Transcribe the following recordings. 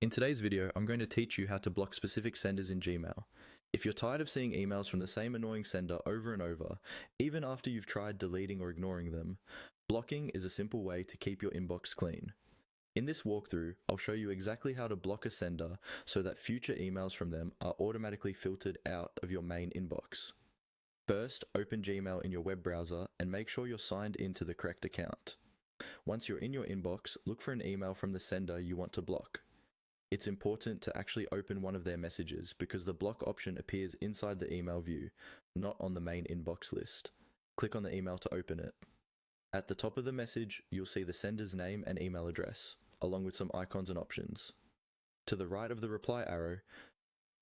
In today's video, I'm going to teach you how to block specific senders in Gmail. If you're tired of seeing emails from the same annoying sender over and over, even after you've tried deleting or ignoring them, blocking is a simple way to keep your inbox clean. In this walkthrough, I'll show you exactly how to block a sender so that future emails from them are automatically filtered out of your main inbox. First, open Gmail in your web browser and make sure you're signed into the correct account. Once you're in your inbox, look for an email from the sender you want to block. It's important to actually open one of their messages because the block option appears inside the email view, not on the main inbox list. Click on the email to open it. At the top of the message, you'll see the sender's name and email address, along with some icons and options. To the right of the reply arrow,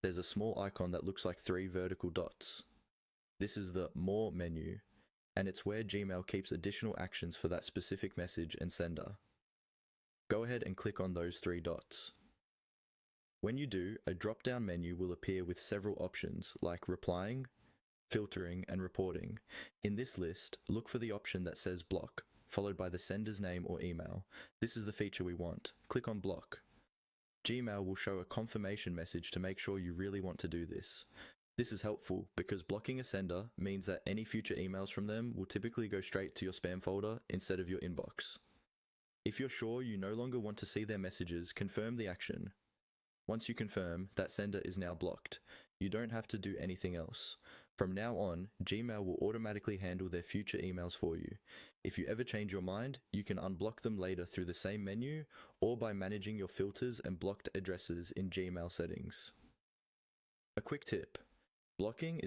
there's a small icon that looks like 3 vertical dots. This is the More menu, and it's where Gmail keeps additional actions for that specific message and sender. Go ahead and click on those 3 dots. When you do, a drop-down menu will appear with several options like replying, filtering, and reporting. In this list, look for the option that says block, followed by the sender's name or email. This is the feature we want. Click on block. Gmail will show a confirmation message to make sure you really want to do this. This is helpful because blocking a sender means that any future emails from them will typically go straight to your spam folder instead of your inbox. If you're sure you no longer want to see their messages, confirm the action. Once you confirm, that sender is now blocked. You don't have to do anything else. From now on, Gmail will automatically handle their future emails for you. If you ever change your mind, you can unblock them later through the same menu or by managing your filters and blocked addresses in Gmail settings. A quick tip: blocking is